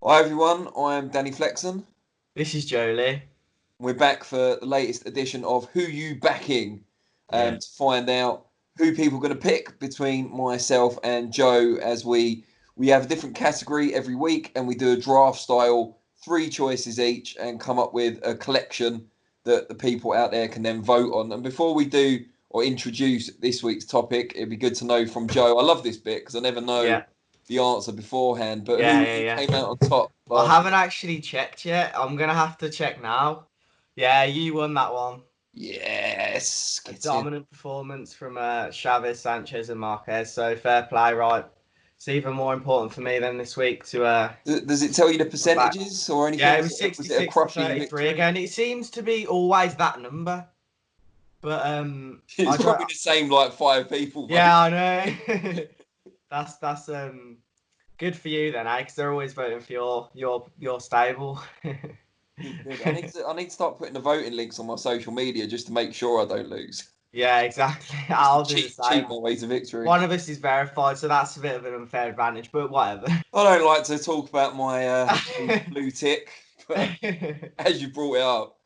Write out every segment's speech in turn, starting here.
Hi everyone, I'm Danny Flexen. This is Joe Leigh. We're back for the latest edition of Who You Backing Yeah. to find out who people are going to pick between myself and Joe as we have a different category every week and we do a draft style, three choices each and come up with a collection that the people out there can then vote on. And before we do or introduce this week's topic, it'd be good to know from Joe. I love this bit because I never know Yeah. the answer beforehand, but Yeah, who yeah, yeah. came out on top I last haven't week? actually checked yet. I'm gonna have to check now. Yeah, you won that one. Yes, A get in. dominant performance from Chavez, Sanchez, and Marquez. So fair play, right? It's even more important for me than this week to Does it tell you the come back. percentages or Yeah, anything? it Was was it a 66 to crushing 33 victory? again. It seems to be always that number, but I It's don't. probably the same like five people Yeah, vote. I know. That's good for you then, eh? Because they're always voting for your stable. Good, good. I need to start putting the voting links on my social media just to make sure I don't lose. Yeah, exactly. Just to I'll do the cheat same. my way to victory. One of us is verified, so that's a bit of an unfair advantage, but whatever. I don't like to talk about my blue tick, but as you brought it up.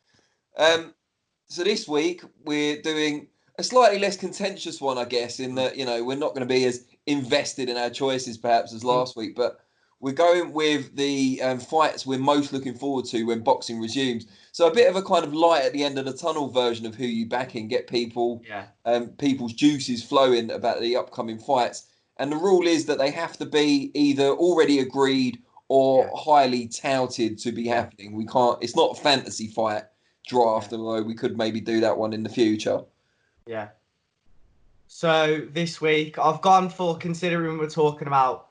Um, so this week we're doing a slightly less contentious one, I guess, in that we're not going to be as invested in our choices perhaps as last week, but we're going with the fights we're most looking forward to when boxing resumes. So a bit of a kind of light at the end of the tunnel version of who you backing, get Yeah, people's juices flowing about the upcoming fights. And the rule is that they have to be either already agreed or yeah, highly touted to be yeah, happening. We can't. It's not a fantasy fight yeah, draft, although we could maybe do that one in the future. yeah. So this week I've gone for, considering we're talking about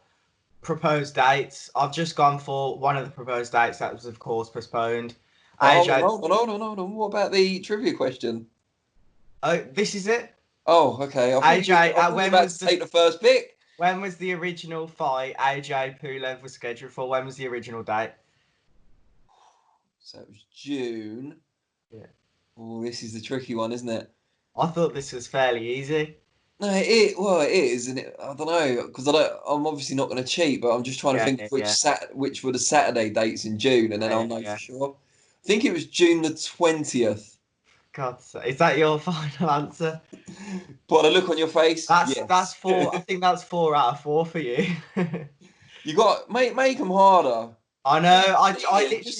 proposed dates, I've just gone for one of the proposed dates that was, of course, postponed. Oh, hold on, AJ, hold on, hold on, hold on. What about the trivia question? oh, this is it. Oh, okay. AJ, I thought you were about to take the first pick. when was the original fight AJ Pulev was scheduled for? When was the original date? So it was June. Yeah. Oh, this is the tricky one, isn't it? I thought this was fairly easy. No, well, it is, and I don't know because I'm obviously not going to cheat, but I'm just trying to Yeah, think of yeah, yeah. which were the Saturday dates in June, and then Yeah, I'll yeah, know for yeah. sure. I think it was June the 20th. God, is that your final answer? By the look on your face, That's yes. four. I think that's 4 out of 4 for you. You got make them harder. I know. I Just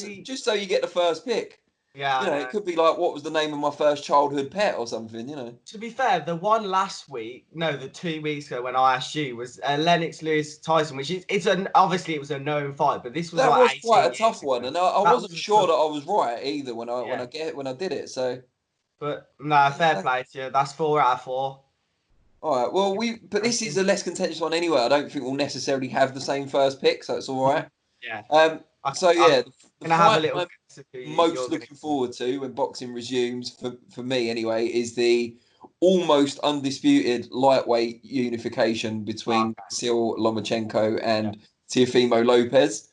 literally. just so you get the first pick. Yeah, I It know. could be like what was the name of my first childhood pet or something. To be fair, the one last week, no, the 2 weeks ago when I asked you was Lennox Lewis Tyson, which is it's an obviously it was a known fight, but this was That like was quite 18 a tough years one, ago. and I That wasn't was a sure tough. that I was right either Yeah, when I did it. So but no, fair yeah. play to you. That's 4 out of 4. All right. Well, Yeah, but this is cracking. a less contentious one anyway. I don't think we'll necessarily have the same first pick, so it's all right. Yeah, So I'm yeah, the gonna have a fight little I'm guess of who most you're gonna looking go forward for. to when boxing resumes for me anyway is the almost undisputed lightweight unification between Okay. Vasyl Lomachenko Yeah. and Teofimo Lopez,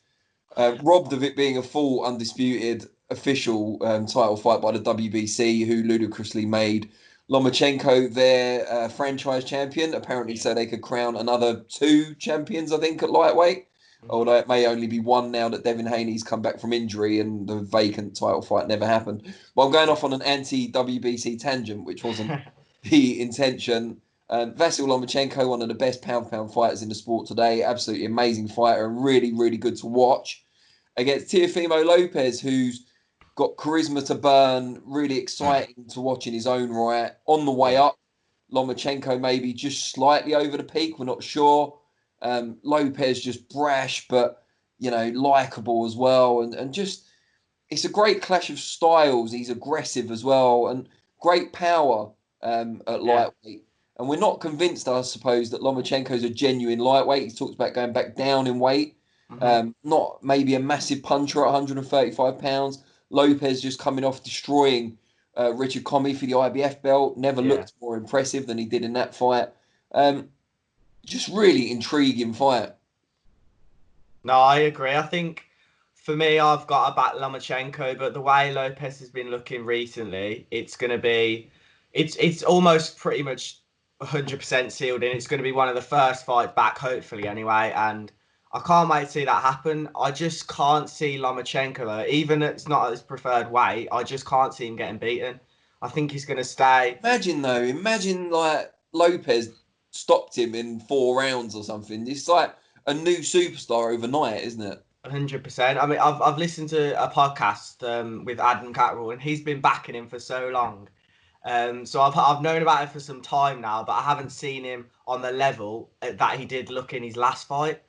robbed of it being a full undisputed official title fight by the WBC, who ludicrously made Lomachenko their franchise champion, apparently Yeah. so they could crown another two champions, I think, at lightweight. Hmm. Although it may only be one now that Devin Haney's come back from injury and the vacant title fight never happened. But I'm going Yeah. off on an anti-WBC tangent, which wasn't the intention. Vasyl Lomachenko, one of the best pound-for-pound fighters in the sport today, absolutely amazing fighter and really, really good to watch. Against Teofimo Lopez, who's got charisma to burn, really exciting to watch in his own right. On the way Yeah. up, Lomachenko maybe just slightly over the peak. We're not sure. Lopez just brash, but likable as well, and just it's a great clash of styles. He's aggressive as well, and great power at Yeah. lightweight. And we're not convinced, I suppose, that Lomachenko's a genuine lightweight. He's talked about going back down in weight. Hmm. Not maybe a massive puncher at 135 pounds. Lopez just coming off destroying Richard Comey for the IBF belt. Never Yeah. looked more impressive than he did in that fight. Um, just really intriguing fight. No, I agree. I think for me, I've got a back Lomachenko, but the way Lopez has been looking recently, it's gonna be, it's almost pretty much 100% sealed in. It's going to be one of the first fights back, hopefully, anyway. And I can't wait to see that happen. I just can't see Lomachenko though. Even if it's not at his preferred weight, I just can't see him getting beaten. I think he's going to stay. Imagine like Lopez stopped him in 4 rounds or something. It's like a new superstar overnight, isn't it? 100%. I mean, I've listened to a podcast with Adam Catterall, and he's been backing him for so long. So I've known about it for some time now, but I haven't seen him on the level that he did look in his last fight.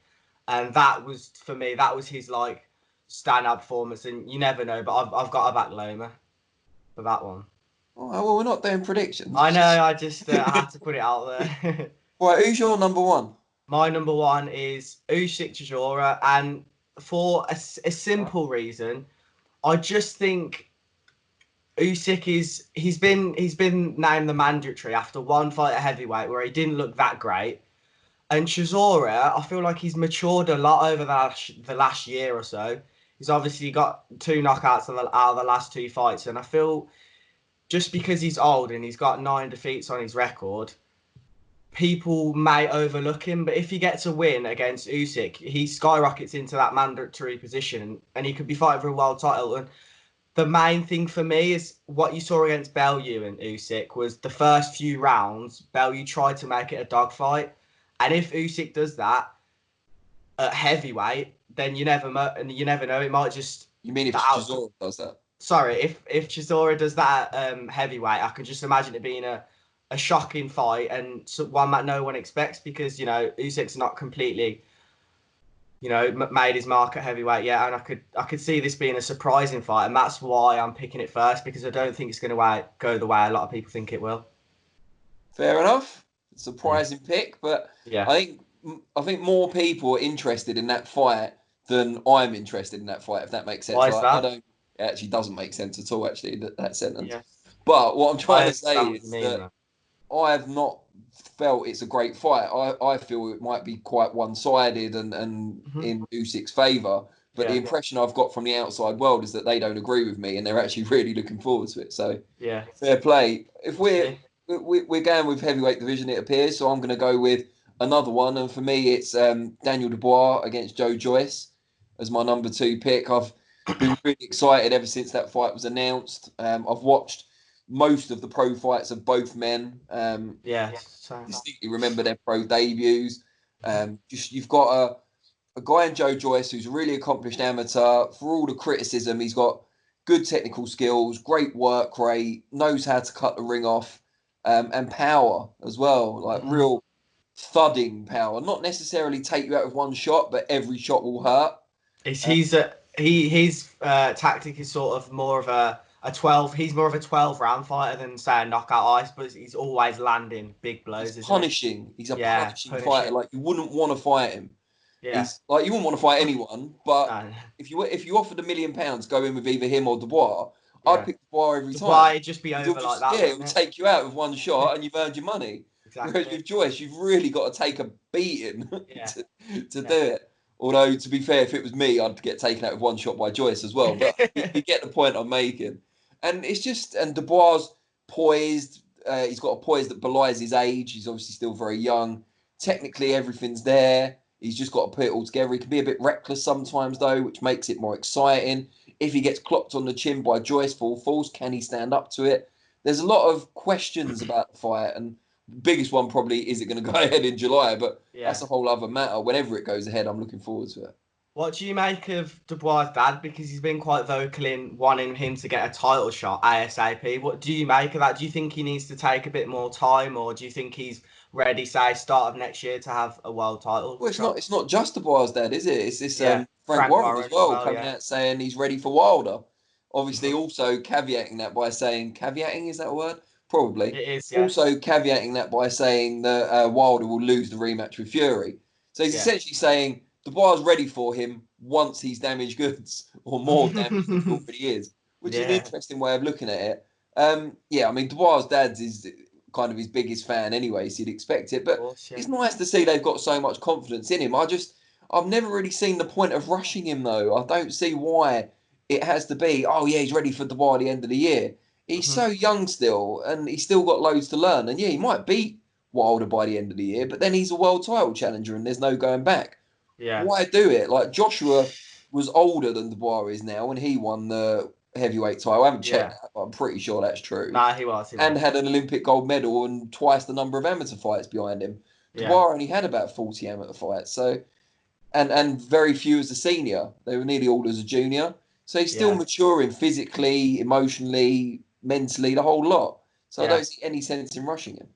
And that was, for me, that was his like standout performance. And you never know, but I've got to back Loma for that one. Oh, well, we're not doing predictions. I know. I just I had to put it out there. Right, who's your number one? My number one is Usyk Chisora, and for a simple reason, I just think Usyk he's been named the mandatory after one fight at heavyweight where he didn't look that great. And Chisora, I feel like he's matured a lot over the last year or so. He's obviously got 2 knockouts out of the last 2 fights, and I feel just because he's old and he's got 9 defeats on his record, people may overlook him. But if he gets a win against Usyk, he skyrockets into that mandatory position, and he could be fighting for a world title. And the main thing for me is what you saw against Bellew and Usyk was the first few rounds, Bellew tried to make it a dogfight. And if Usyk does that at heavyweight, then you never know. It might just. You mean if Chisora does that? Sorry, if Chisora does that heavyweight, I can just imagine it being a shocking fight and one that no one expects because Usyk's not completely made his mark at heavyweight yet, and I could see this being a surprising fight, and that's why I'm picking it first because I don't think it's going to go the way a lot of people think it will. Fair enough. Surprising pick, but yeah, I think more people are interested in that fight than I'm interested in that fight. If that makes sense. Why is that? It actually doesn't make sense at all. Actually, that sentence. Yeah. But what I'm trying to say is that I have not felt it's a great fight. I feel it might be quite one-sided and in Usyk's favour. But the impression I've got from the outside world is that they don't agree with me and they're actually really looking forward to it. So fair play. If we're going with heavyweight division, it appears. So I'm going to go with another one. And for me, it's Daniel Dubois against Joyce as my number 2 pick. I've been really excited ever since that fight was announced. I've watched most of the pro fights of both men. Distinctly remember their pro debuts. You've got a guy in Joyce who's a really accomplished amateur. For all the criticism, he's got good technical skills, great work rate, knows how to cut the ring off, and power as well, like real thudding power. Not necessarily take you out with one shot, but every shot will hurt. His tactic is sort of more of a 12. He's more of a 12-round fighter than say a knockout ice, but he's always landing big blows. He's punishing. He's a punishing fighter. Like you wouldn't want to fight him. Yeah. You wouldn't want to fight anyone, but no. if you offered £1 million, go in with either him or Dubois. I'd pick Dubois every time. Dubois would just be over like that. Yeah, it would take you out with one shot and you've earned your money. Exactly. Whereas with Joyce, you've really got to take a beating to do it. Although, to be fair, if it was me, I'd get taken out with one shot by Joyce as well. But you get the point I'm making. And it's just, and Dubois poised. He's got a poise that belies his age. He's obviously still very young. Technically, everything's there. He's just got to put it all together. He can be a bit reckless sometimes, though, which makes it more exciting. If he gets clocked on the chin by Joyce full force, can he stand up to it? There's a lot of questions about the fight, and the biggest one probably, is it going to go ahead in July? But that's a whole other matter. Whenever it goes ahead, I'm looking forward to it. What do you make of Dubois' dad? Because he's been quite vocal in wanting him to get a title shot ASAP. What do you make of that? Do you think he needs to take a bit more time, or do you think he's ready, say, start of next year to have a world title? Well, it's not just Dubois' dad, is it? It's this Frank Warren as well coming out saying he's ready for Wilder. Obviously, also caveating that by saying, caveating, is that a word? Probably. It is, Also caveating that by saying that Wilder will lose the rematch with Fury. So he's essentially saying Dubois is ready for him once he's damaged goods, or more damaged than he already is, which is an interesting way of looking at it. I mean, Dubois' dad is kind of his biggest fan anyway, so you'd expect it. But it's nice to see they've got so much confidence in him. I've never really seen the point of rushing him, though. I don't see why it has to be, he's ready for Dubois at the end of the year. He's so young still, and he's still got loads to learn. And he might beat Wilder by the end of the year, but then he's a world title challenger, and there's no going back. Yeah. Why do it? Like Joshua was older than Dubois is now when he won the heavyweight title. I haven't checked Yeah. that, but I'm pretty sure that's true. Nah, he was. He And was. had an Olympic gold medal and twice the number of amateur fights behind him. Yeah. Dubois only had about 40 amateur fights, so and very few as a senior. They were nearly all as a junior. So he's still Yeah. maturing physically, emotionally, mentally, the whole lot. So I Yeah. don't see any sense in rushing him.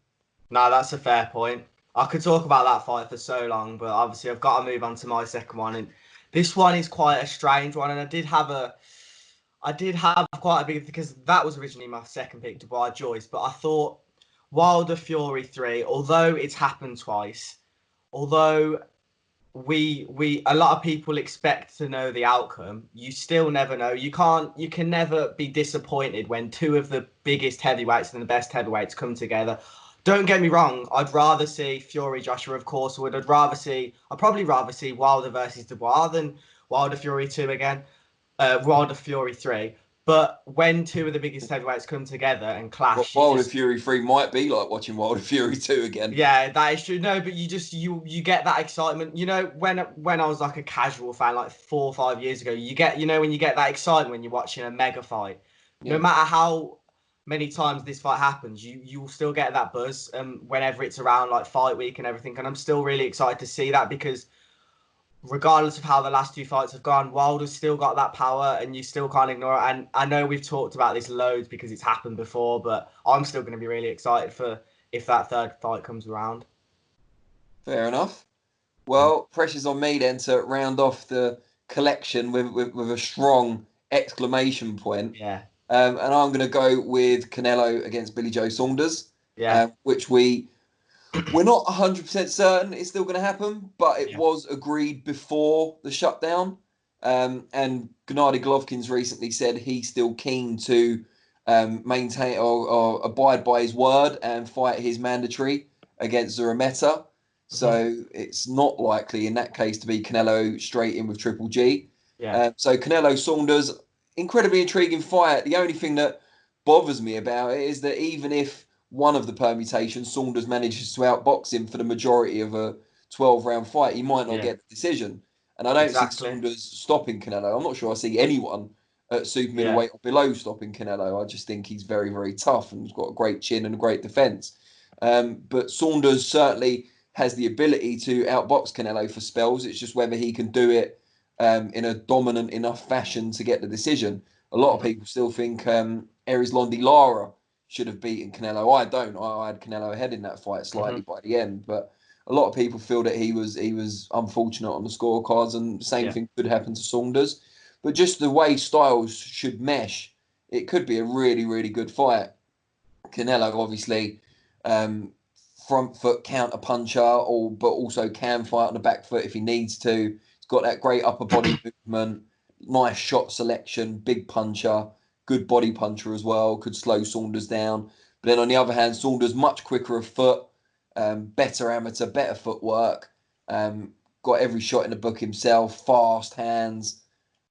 No, that's a fair point. I could talk about that fight for so long, but obviously I've got to move on to my second one, and this one is quite a strange one. And I did have quite a big because that was originally my second pick to buy Joyce, but I thought Wilder Fury 3, although it's happened twice, although we a lot of people expect to know the outcome, you still never know. You can never be disappointed when two of the biggest heavyweights and the best heavyweights come together. Don't get me wrong, I'd rather see Fury Joshua, of course. I'd probably rather see Wilder versus Dubois than Wilder Fury 2 again, Wilder Fury 3. But when two of the biggest heavyweights come together and clash, you Wilder just Fury 3 might be like watching Wilder Fury 2 again. yeah, that is true. No, but you get that excitement. You know, when I was like a casual fan, like 4 or 5 years ago, when you get that excitement when you're watching a mega fight. No Yeah. matter how many times this fight happens, you will still get that buzz. Whenever it's around like fight week and everything, and I'm still really excited to see that because regardless of how the last two fights have gone, Wilder's still got that power, and you still can't ignore it. And I know we've talked about this loads because it's happened before, but I'm still going to be really excited for if that third fight comes around. Fair enough. Well, pressure's on me then to round off the collection with a strong exclamation point. Yeah, And I'm going to go with Canelo against Billy Joe Saunders, yeah, which we're not 100% certain it's still going to happen, but it yeah. was agreed before the shutdown. And Gennady Golovkin's recently said he's still keen to maintain or abide by his word and fight his mandatory against Zurameta. Hmm. So it's not likely in that case to be Canelo straight in with Triple G. Yeah. So Canelo Saunders, incredibly intriguing fight. The only thing that bothers me about it is that even if one of the permutations, Saunders manages to outbox him for the majority of a 12-round fight, he might not Yeah, get the decision. And I don't see exactly. Saunders stopping Canelo. I'm not sure I see anyone at super Yeah. middleweight or below stopping Canelo. I just think he's very, very tough and he's got a great chin and a great defence. But Saunders certainly has the ability to outbox Canelo for spells. It's just whether he can do it in a dominant enough fashion to get the decision. A lot of Hmm. people still think Londi Lara should have beaten Canelo. I don't. I had Canelo ahead in that fight slightly Hmm. by the end, but a lot of people feel that he was unfortunate on the scorecards, and the same Yeah. thing could happen to Saunders. But just the way styles should mesh, it could be a really, really good fight. Canelo, obviously, um, front foot counter puncher, but also can fight on the back foot if he needs to. He's got that great upper body movement, nice shot selection, big puncher, good body puncher as well. Could slow Saunders down. But then on the other hand, Saunders much quicker of foot, better amateur, better footwork. Um, got every shot in the book himself, fast hands.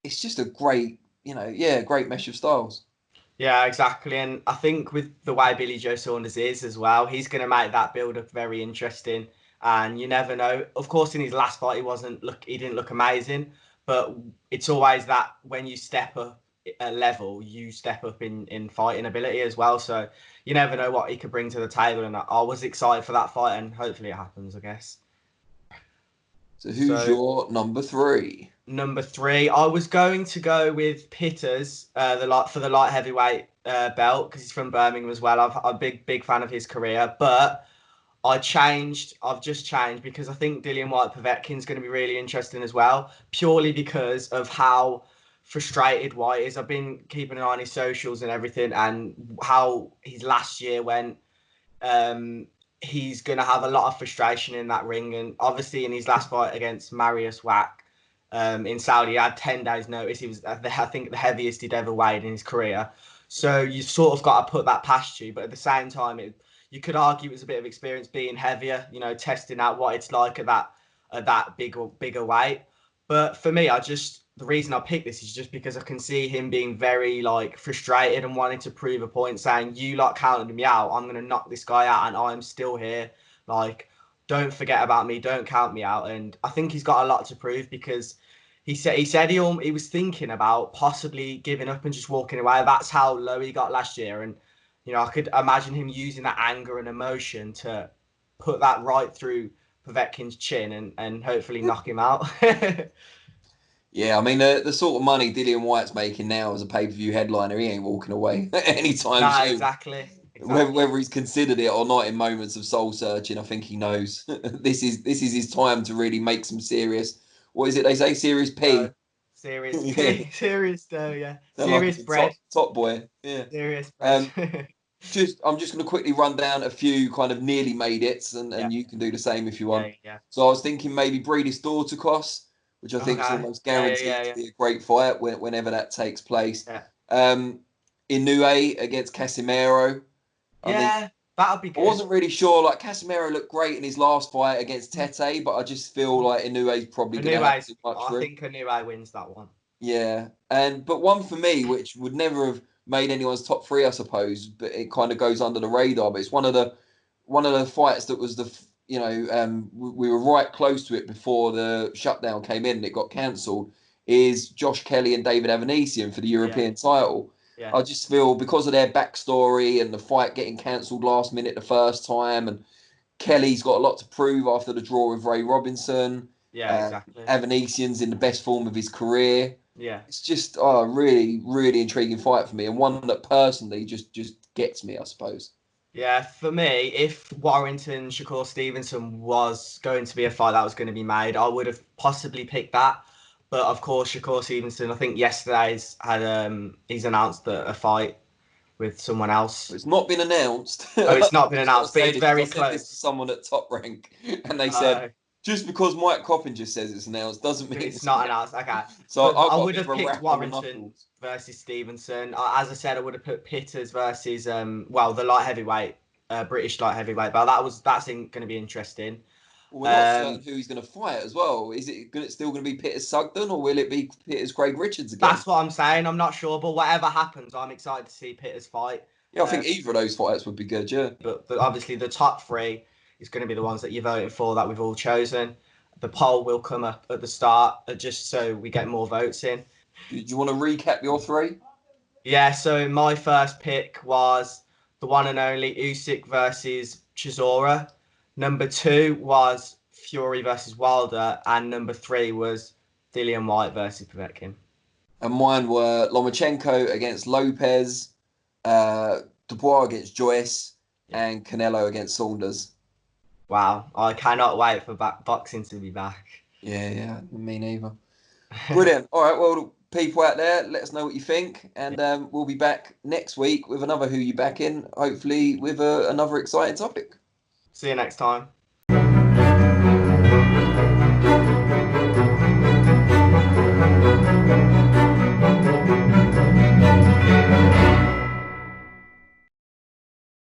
It's just a great, great mesh of styles. Yeah, exactly. And I think with the way Billy Joe Saunders is as well, he's going to make that build up very interesting. And you never know. Of course, in his last fight, he didn't look amazing, but it's always that when you step up a level, you step up in fighting ability as well. So you never know what he could bring to the table. And I was excited for that fight, and hopefully it happens, I guess. So who's So your number three? number three, I was going to go with Pitters, for the light heavyweight belt because he's from Birmingham as well. I'm a big fan of his career, but I've just changed because I think Dillian White Povetkin's going to be really interesting as well, purely because of how frustrated White is. I've been keeping an eye on his socials and everything, and how his last year went. Um, he's going to have a lot of frustration in that ring, and obviously in his last fight against Marius Wack in Saudi, he had 10 days notice. He was, I think, the heaviest he'd ever weighed in his career. So you sort of got to put that past you, but at the same time, you could argue it was a bit of experience being heavier, testing out what it's like at that bigger weight. But for me, the reason I picked this is just because I can see him being very like frustrated and wanting to prove a point, saying you like counted me out, I'm gonna knock this guy out, and I'm still here. Like, don't forget about me, don't count me out. And I think he's got a lot to prove because he said he was thinking about possibly giving up and just walking away. That's how low he got last year. And, you know, I could imagine him using that anger and emotion to put that right through Povetkin's chin and hopefully knock him out. Yeah, I mean, the sort of money Dillian White's making now as a pay-per-view headliner, he ain't walking away anytime Nah, soon. exactly. Whether he's considered it or not in moments of soul searching, I think he knows this is his time to really make some serious. What is it they say? Serious P. Serious Yeah. P. Serious dough, yeah. They're Serious like bread. top boy. Yeah. Serious bread. I'm just going to quickly run down a few kind of nearly made it's, and you can do the same if you want. Yeah. So I was thinking maybe Breedis Dorticos, which I think is Okay. almost guaranteed to be a great fight whenever that takes place. Yeah. Inoue against Casimiro. I mean, that'll be good. I wasn't really sure. Like Casimiro looked great in his last fight against Tete, but I just feel like Inoue's probably going to have too much for him. I think Inoue wins that one. Yeah, but one for me, which would never have made anyone's top three, I suppose, but it kind of goes under the radar. But it's one of the fights that was we were right close to it before the shutdown came in and it got cancelled. Is Josh Kelly and David Avanesian for the European title? Yeah. I just feel because of their backstory and the fight getting cancelled last minute the first time, and Kelly's got a lot to prove after the draw with Ray Robinson. Yeah, exactly. Avanesian's in the best form of his career. Yeah. It's just a really, really intriguing fight for me, and one that personally just gets me, I suppose. Yeah, for me, if Warrington Shakur Stevenson was going to be a fight that was going to be made, I would have possibly picked that. But of course, Shakur Stevenson, I think yesterday's he's announced a fight with someone else. It's not been announced. Oh, it's not been announced, but it's very close. I said this to someone at Top Rank, and they said just because Mike Coppinger says it's announced doesn't mean it's not announced. Okay, so I would have picked Warrington versus Stevenson. As I said, I would have put Pitters versus the light heavyweight, British light heavyweight belt. That's going to be interesting. Well, we're not certain who he's going to fight as well. Is it still going to be Pitters Sugden, or will it be Pitters Craig Richards again? That's what I'm saying. I'm not sure, but whatever happens, I'm excited to see Pitters fight. Yeah, I think either of those fights would be good. Yeah, but obviously the top three is going to be the ones that you're voting for that we've all chosen. The poll will come up at the start just so we get more votes in. Do you want to recap your three? Yeah, so my first pick was the one and only Usyk versus Chisora. Number 2 was Fury versus Wilder. And number 3 was Dillian White versus Povetkin. And mine were Lomachenko against Lopez, Dubois against Joyce, and Canelo against Saunders. Wow, I cannot wait for boxing to be back. Yeah, me neither. Brilliant. All right, well, people out there, let us know what you think, and we'll be back next week with another Who You Back In, hopefully with another exciting topic. See you next time.